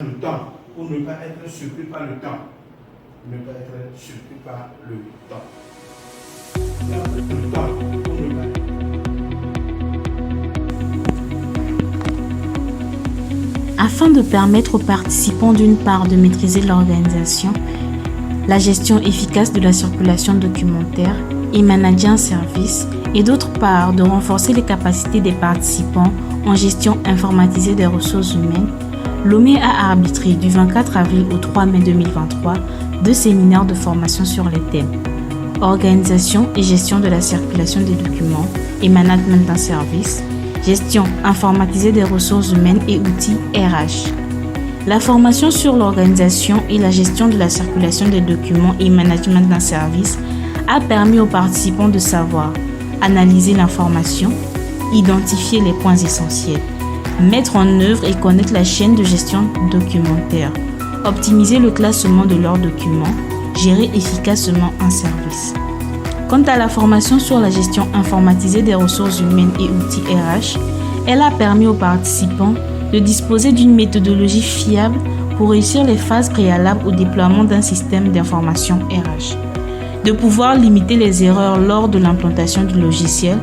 Le temps, pour ne pas être surpris par le temps. Ne pas être surpris par le temps. Le temps, pour ne pas... Afin de permettre aux participants d'une part de maîtriser l'organisation, la gestion efficace de la circulation documentaire et manager un service, et d'autre part de renforcer les capacités des participants en gestion informatisée des ressources humaines, Lomé a arbitré du 24 avril au 3 mai 2023 2 séminaires de formation sur les thèmes organisation et gestion de la circulation des documents et management d'un service, gestion informatisée des ressources humaines et outils RH. La formation sur l'organisation et la gestion de la circulation des documents et management d'un service a permis aux participants de savoir analyser l'information, identifier les points essentiels, mettre en œuvre et connaître la chaîne de gestion documentaire, optimiser le classement de leurs documents, gérer efficacement un service. Quant à la formation sur la gestion informatisée des ressources humaines et outils RH, elle a permis aux participants de disposer d'une méthodologie fiable pour réussir les phases préalables au déploiement d'un système d'information RH, de pouvoir limiter les erreurs lors de l'implantation du logiciel,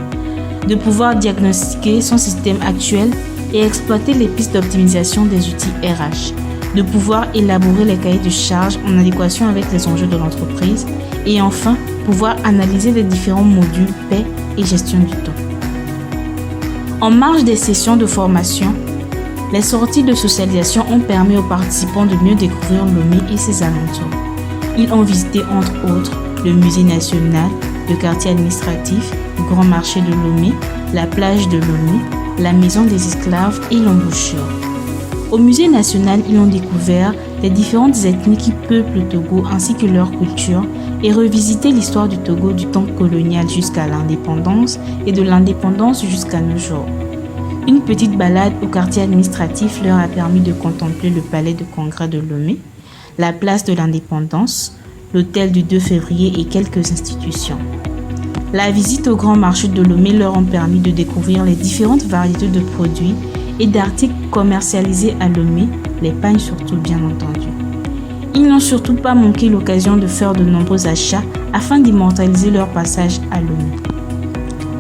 de pouvoir diagnostiquer son système actuel et exploiter les pistes d'optimisation des outils RH, de pouvoir élaborer les cahiers de charges en adéquation avec les enjeux de l'entreprise et enfin pouvoir analyser les différents modules paix et gestion du temps. En marge des sessions de formation, les sorties de socialisation ont permis aux participants de mieux découvrir Lomé et ses alentours. Ils ont visité entre autres le musée national, le quartier administratif, le grand marché de Lomé, la plage de Lomé, la maison des esclaves et l'embouchure. Au musée national, ils ont découvert les différentes ethnies qui peuplent le Togo ainsi que leur culture et revisité l'histoire du Togo du temps colonial jusqu'à l'indépendance et de l'indépendance jusqu'à nos jours. Une petite balade au quartier administratif leur a permis de contempler le palais de congrès de Lomé, la place de l'indépendance, l'hôtel du 2 février et quelques institutions. La visite au grand marché de Lomé leur a permis de découvrir les différentes variétés de produits et d'articles commercialisés à Lomé, les pagnes surtout bien entendu. Ils n'ont surtout pas manqué l'occasion de faire de nombreux achats afin d'immortaliser leur passage à Lomé.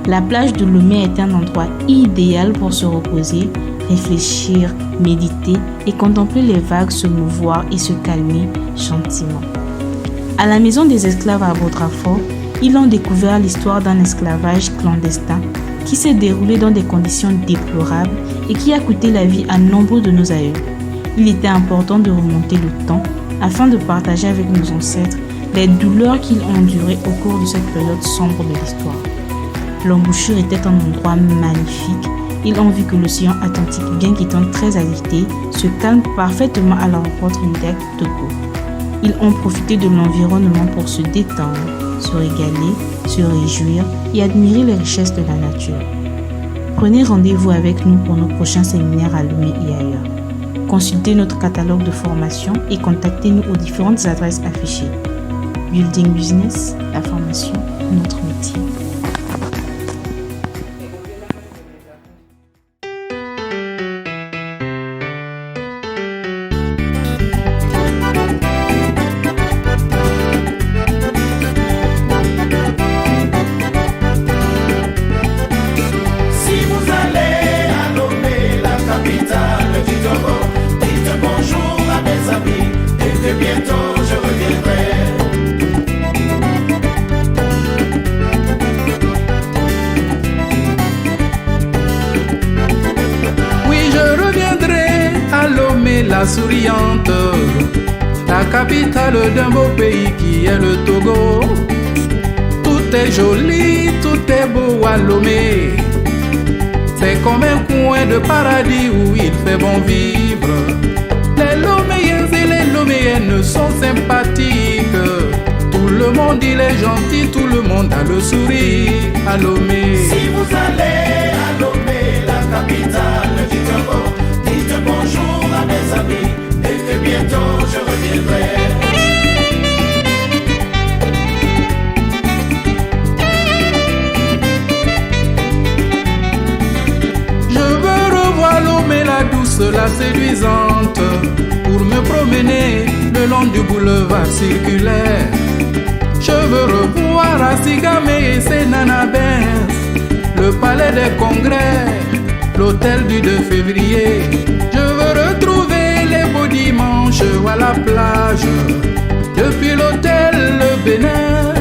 La plage de Lomé est un endroit idéal pour se reposer, réfléchir, méditer et contempler les vagues se mouvoir et se calmer gentiment. À la maison des esclaves à Bodrafort, ils ont découvert l'histoire d'un esclavage clandestin qui s'est déroulé dans des conditions déplorables et qui a coûté la vie à nombreux de nos aïeux. Il était important de remonter le temps afin de partager avec nos ancêtres les douleurs qu'ils ont endurées au cours de cette période sombre de l'histoire. L'embouchure était un endroit magnifique. Ils ont vu que l'océan Atlantique, bien qu'étant très agité, se calme parfaitement à la rencontre Trinidad Togo. Ils ont profité de l'environnement pour se détendre, se régaler, se réjouir et admirer les richesses de la nature. Prenez rendez-vous avec nous pour nos prochains séminaires à Lomé et ailleurs. Consultez notre catalogue de formation et contactez-nous aux différentes adresses affichées. Building Business, la formation, notre métier. La souriante, la capitale d'un beau pays qui est le Togo. Tout est joli, tout est beau à Lomé. C'est comme un coin de paradis où il fait bon vivre. Les Loméens et les Loméennes sont sympathiques. Tout le monde il est gentil, tout le monde a le sourire à Lomé. Si vous allez à Lomé, la capitale du Togo, dites bonjour à mes amis et que bientôt je reviendrai. Je veux revoir Lomé la douce, la séduisante, le long du boulevard circulaire. Je veux revoir Asigame et Senanabens, le palais des congrès, l'hôtel du 2 février. Je veux retrouver les beaux dimanches à la plage, depuis l'hôtel Le Bénin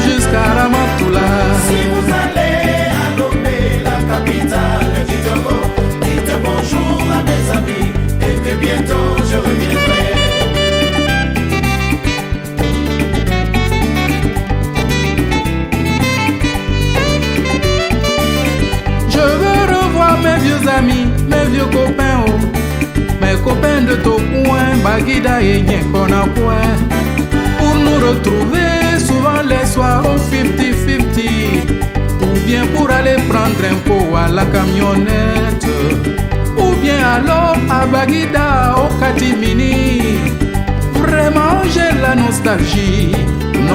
jusqu'à Ramatoula. Si vous allez à Lomé, la capitale du Togo, dites bonjour à mes amis et que bientôt je reviendrai. Je veux revoir mes vieux amis, mes vieux copains, oh. Mes copains de Topoint, Baguida et Nyekonapouin. Pour nous retrouver souvent les soirs au 50-50, ou bien pour aller prendre un pot à la camionnette, ou bien alors à Baguida au Katimini. Vraiment j'ai la nostalgie.